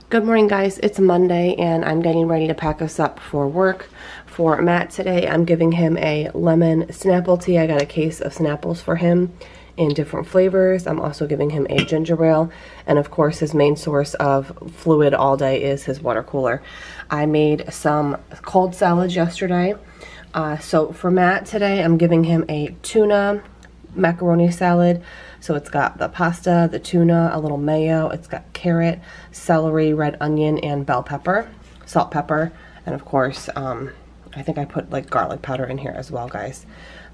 Good morning, guys. It's Monday and I'm getting ready to pack us up for work. For Matt today, I'm giving him a lemon Snapple tea. I got a case of Snapples for him in different flavors. I'm also giving him a ginger ale, and of course his main source of fluid all day is his water cooler. I made some cold salads yesterday. So for Matt today, I'm giving him a tuna macaroni salad. So it's got the pasta, the tuna, a little mayo, it's got carrot, celery, red onion, and bell pepper, salt, pepper, and of course, I think I put like garlic powder in here as well, guys.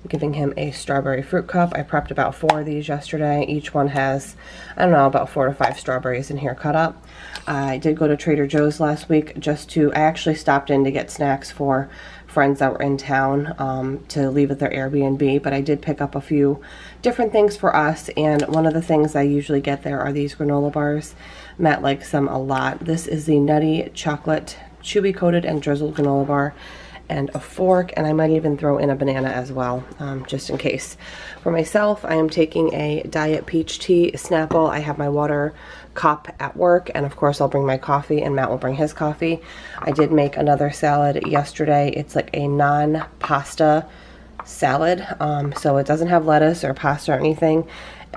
I'm giving him a strawberry fruit cup. I prepped about 4 of these yesterday. Each one has, I don't know, about 4 to 5 strawberries in here cut up. I did go to Trader Joe's last week I actually stopped in to get snacks for friends that were in town to leave at their Airbnb, but I did pick up a few different things for us, and one of the things I usually get there are these granola bars. Matt likes them a lot. This is the Nutty Chocolate Chewy Coated and Drizzled Granola Bar, and a fork, and I might even throw in a banana as well, just in case. For myself, I am taking a Diet Peach Tea Snapple. I have my water cup at work, and of course I'll bring my coffee and Matt will bring his coffee. I did make another salad yesterday. It's like a non-pasta salad, so it doesn't have lettuce or pasta or anything.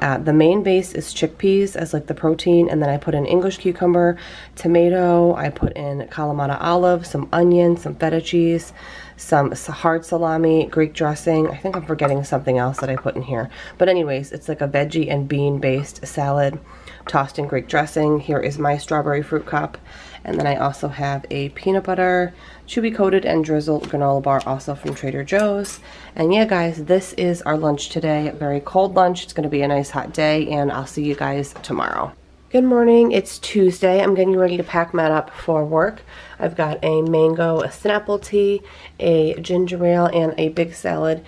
The main base is chickpeas as like the protein, and then I put in English cucumber, tomato, I put in Kalamata olive, some onion, some feta cheese, some hard salami, Greek dressing. I think I'm forgetting something else that I put in here. But anyways, it's like a veggie and bean based salad tossed in Greek dressing. Here is my strawberry fruit cup. And then I also have a peanut butter, chewy coated and drizzled granola bar, also from Trader Joe's. And yeah, guys, this is our lunch today. Very cold lunch. It's going to be a nice hot day, and I'll see you guys tomorrow. Good morning. It's Tuesday. I'm getting ready to pack Matt up for work. I've got a mango Snapple tea, a ginger ale, and a big salad.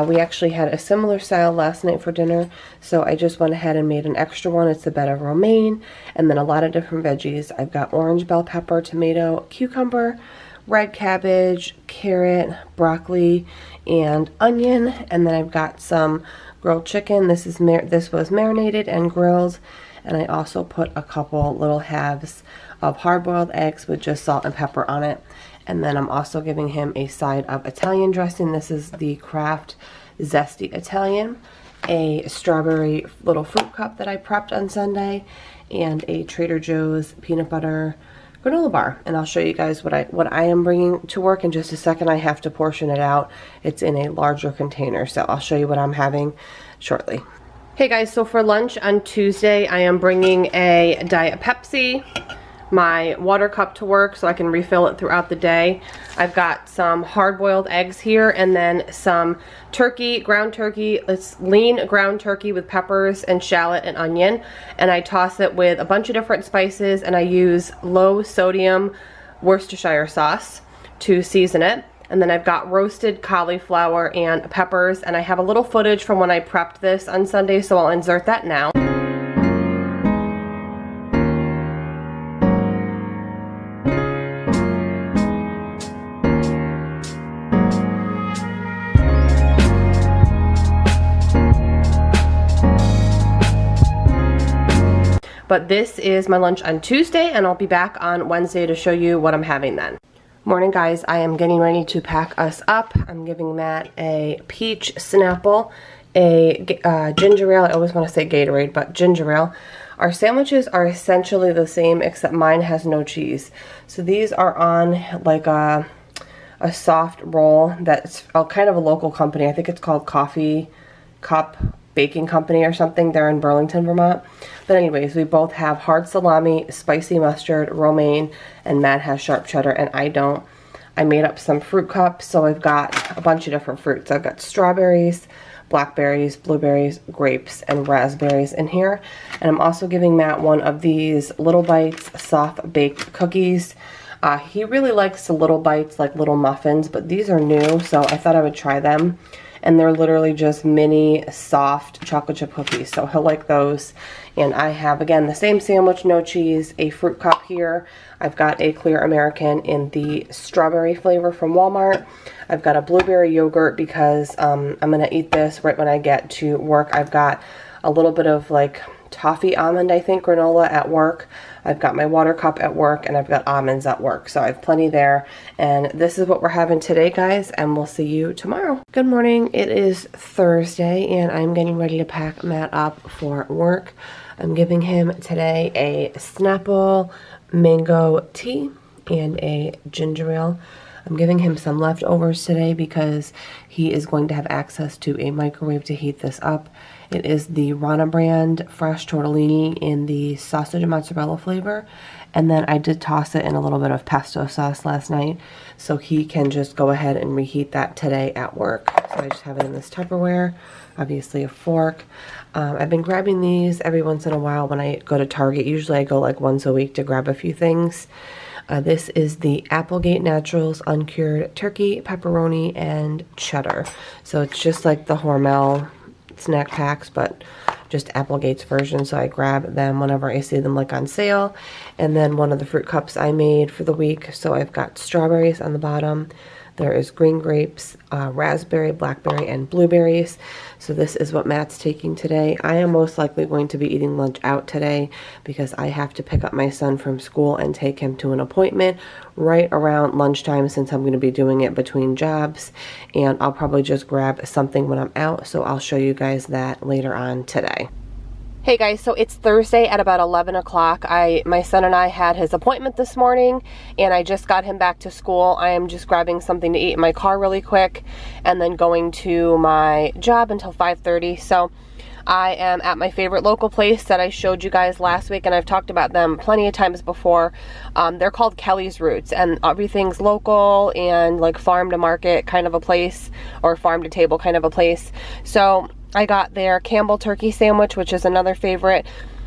We actually had a similar salad last night for dinner, so I just went ahead and made an extra one. It's a bed of romaine, and then a lot of different veggies. I've got orange bell pepper, tomato, cucumber, red cabbage, carrot, broccoli, and onion. And then I've got some grilled chicken. This was marinated and grilled. And I also put a couple little halves of hard-boiled eggs with just salt and pepper on it. And then I'm also giving him a side of Italian dressing. This is the Kraft Zesty Italian, a strawberry little fruit cup that I prepped on Sunday, and a Trader Joe's peanut butter granola bar. And I'll show you guys what I am bringing to work in just a second. I have to portion it out. It's in a larger container, so I'll show you what I'm having shortly. Hey guys, so for lunch on Tuesday, I am bringing a Diet Pepsi, my water cup to work so I can refill it throughout the day. I've got some hard-boiled eggs here, and then some turkey, ground turkey. It's lean ground turkey with peppers and shallot and onion, and I toss it with a bunch of different spices, and I use low sodium Worcestershire sauce to season it. And then I've got roasted cauliflower and peppers, and I have a little footage from when I prepped this on Sunday, so I'll insert that now. But this is my lunch on Tuesday, and I'll be back on Wednesday to show you what I'm having then. Morning, guys. I am getting ready to pack us up. I'm giving Matt a peach Snapple, a ginger ale. I always want to say Gatorade, but ginger ale. Our sandwiches are essentially the same, except mine has no cheese. So these are on like a soft roll that's kind of a local company. I think it's called Coffee Cup Baking Company or something. They're in Burlington, Vermont. But anyways, we both have hard salami, spicy mustard, romaine, and Matt has sharp cheddar, and I don't. I made up some fruit cups, so I've got a bunch of different fruits. I've got strawberries, blackberries, blueberries, grapes, and raspberries in here. And I'm also giving Matt one of these Little Bites soft baked cookies. He really likes the Little Bites, like little muffins, but these are new, so I thought I would try them. And they're literally just mini soft chocolate chip cookies, so he'll like those. And I have, again, the same sandwich, no cheese, a fruit cup here. I've got a clear American in the strawberry flavor from Walmart. I've got a blueberry yogurt because I'm going to eat this right when I get to work. I've got a little bit of like toffee almond, I think, granola at work. I've got my water cup at work, and I've got almonds at work. So I have plenty there. And this is what we're having today, guys, and we'll see you tomorrow. Good morning. It is Thursday, and I'm getting ready to pack Matt up for work. I'm giving him today a Snapple mango tea and a ginger ale. I'm giving him some leftovers today because he is going to have access to a microwave to heat this up. It is the Rana brand fresh tortellini in the sausage and mozzarella flavor. And then I did toss it in a little bit of pesto sauce last night, so he can just go ahead and reheat that today at work. So I just have it in this Tupperware, obviously a fork. I've been grabbing these every once in a while when I go to Target. Usually I go like once a week to grab a few things. This is the Applegate Naturals uncured turkey, pepperoni, and cheddar. So it's just like the Hormel snack packs, but just Applegate's version. So I grab them whenever I see them like on sale. And then one of the fruit cups I made for the week. So I've got strawberries on the bottom. There is green grapes, raspberry, blackberry, and blueberries. So this is what Matt's taking today. I am most likely going to be eating lunch out today because I have to pick up my son from school and take him to an appointment right around lunchtime, since I'm going to be doing it between jobs. And I'll probably just grab something when I'm out. So I'll show you guys that later on today. Hey guys, so it's Thursday at about 11 o'clock. My son and I had his appointment this morning, and I just got him back to school. I am just grabbing something to eat in my car really quick and then going to my job until 5:30. So I am at my favorite local place that I showed you guys last week, and I've talked about them plenty of times before. They're called Kelly's Roots, and everything's local and like farm to market kind of a place, or farm to table kind of a place. So I got their Campbell turkey sandwich, which is another favorite.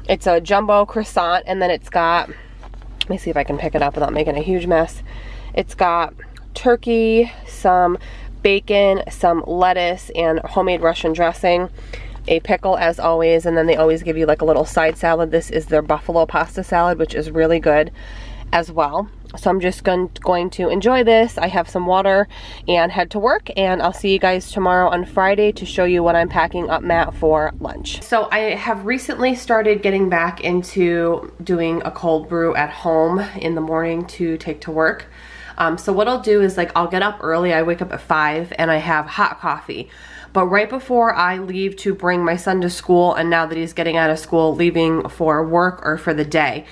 It's a jumbo croissant, and then it's got, let me see if I can pick it up without making a huge mess. It's got turkey, some bacon, some lettuce, and homemade Russian dressing, a pickle as always, and then they always give you like a little side salad. This is their buffalo pasta salad, which is really good as well. So I'm just going to enjoy this. I have some water and head to work, and I'll see you guys tomorrow on Friday to show you what I'm packing up Matt for lunch. So I have recently started getting back into doing a cold brew at home in the morning to take to work. So what I'll do is, like, I'll get up early. I wake up at 5 and I have hot coffee. But right before I leave to bring my son to school, and now that he's getting out of school, leaving for work or for the day,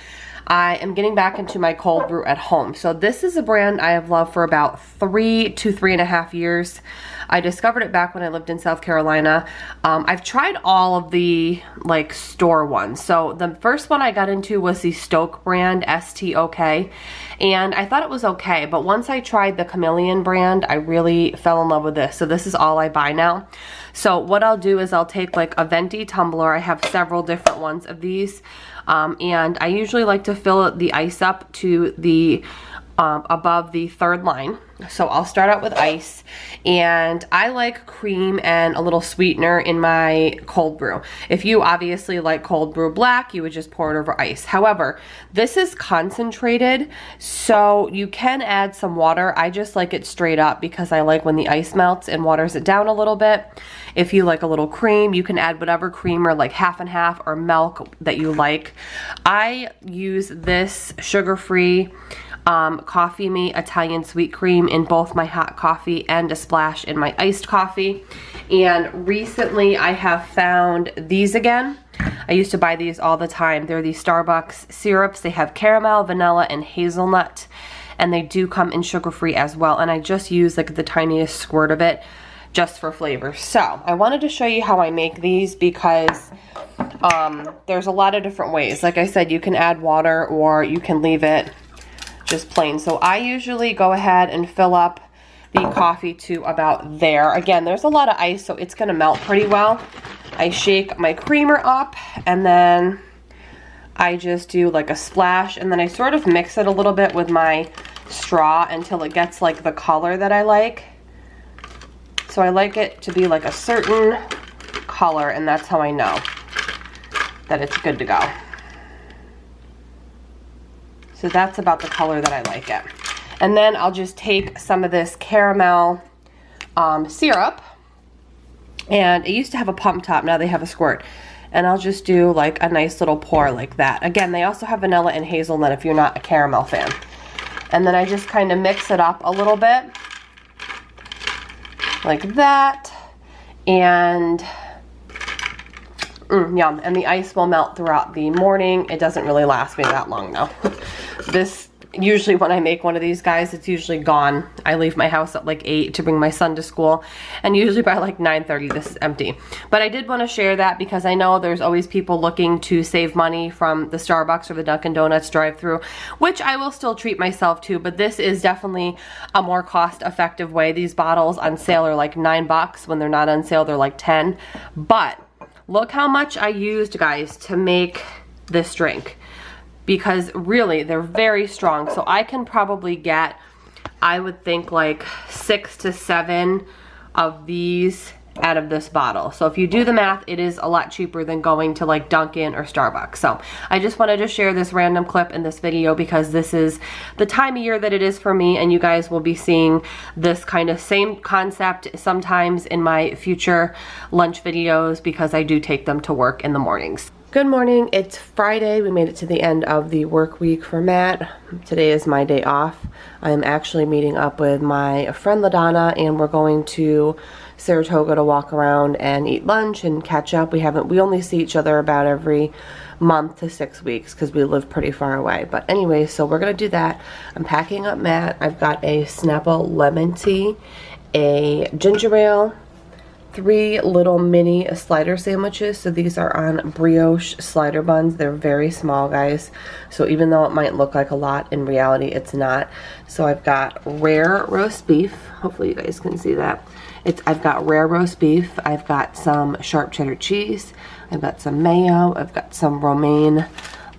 I am getting back into my cold brew at home. So this is a brand I have loved for about 3 to 3.5 years. I discovered it back when I lived in South Carolina. I've tried all of the like store ones. So the first one I got into was the Stoke brand, S-T-O-K, and I thought it was okay. But once I tried the Chameleon brand, I really fell in love with this. So this is all I buy now. So what I'll do is I'll take like a venti tumbler. I have several different ones of these. And I usually like to fill the ice up to the above the third line. So I'll start out with ice, and I like cream and a little sweetener in my cold brew. If you obviously like cold brew black, you would just pour it over ice. However, this is concentrated, so you can add some water. I just like it straight up because I like when the ice melts and waters it down a little bit. If you like a little cream, you can add whatever creamer, like half and half, or milk that you like. I use this sugar-free Coffee Mate Italian sweet cream in both my hot coffee and a splash in my iced coffee. And recently I have found these again. I used to buy these all the time. They're the Starbucks syrups. They have caramel, vanilla, and hazelnut, and they do come in sugar-free as well. And I just use like the tiniest squirt of it just for flavor. So I wanted to show you how I make these because there's a lot of different ways. Like I said, you can add water or you can leave it just plain. So I usually go ahead and fill up the coffee to about there. Again, there's a lot of ice, so it's gonna melt pretty well. I shake my creamer up, and then I just do like a splash, and then I sort of mix it a little bit with my straw until it gets like the color that I like. So I like it to be like a certain color, and that's how I know that it's good to go. So that's about the color that I like it. And then I'll just take some of this caramel syrup, and it used to have a pump top, now they have a squirt. and I'll just do like a nice little pour like that. Again, they also have vanilla and hazelnut if you're not a caramel fan. And then I just kind of mix it up a little bit like that, and yum. And the ice will melt throughout the morning. It doesn't really last me that long though. This, usually when I make one of these guys, it's usually gone. I leave my house at like 8 to bring my son to school, and usually by like 9:30 this is empty. But I did want to share that because I know there's always people looking to save money from the Starbucks or the Dunkin' Donuts drive-thru, which I will still treat myself to, but this is definitely a more cost-effective way. These bottles on sale are like $9. When they're not on sale, they're like 10. But look how much I used, guys, to make this drink, because really they're very strong. So I can probably get, I would think, like 6 to 7 of these out of this bottle. So if you do the math, it is a lot cheaper than going to like Dunkin' or Starbucks. So I just wanted to share this random clip in this video because this is the time of year that it is for me, and you guys will be seeing this kind of same concept sometimes in my future lunch videos because I do take them to work in the mornings. Good morning, it's Friday. We made it to the end of the work week for Matt. Today is my day off. I am actually meeting up with my friend LaDonna, and we're going to Saratoga to walk around and eat lunch and catch up. We only see each other about every month to 6 weeks because we live pretty far away. But anyway, so we're gonna do that. I'm packing up Matt. I've got a Snapple lemon tea, a ginger ale, 3 little mini slider sandwiches. So these are on brioche slider buns. They're very small, guys. So even though it might look like a lot, in reality it's not. So I've got rare roast beef. Hopefully you guys can see that. I've got rare roast beef. I've got some sharp cheddar cheese. I've got some mayo. I've got some romaine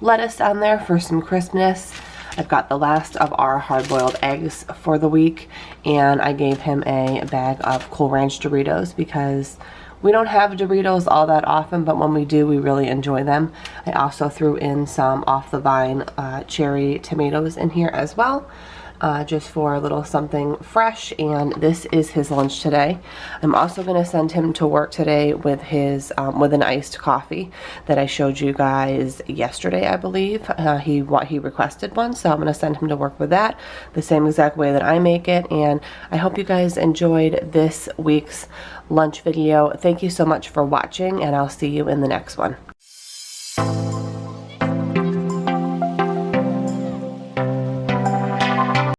lettuce on there for some crispness. I've got the last of our hard-boiled eggs for the week, and I gave him a bag of Cool Ranch Doritos because we don't have Doritos all that often, but when we do, we really enjoy them. I also threw in some off-the-vine cherry tomatoes in here as well, just for a little something fresh, and this is his lunch today. I'm also going to send him to work today with his with an iced coffee that I showed you guys yesterday, I believe. He requested one, so I'm going to send him to work with that the same exact way that I make it. And I hope you guys enjoyed this week's lunch video. Thank you so much for watching, and I'll see you in the next one.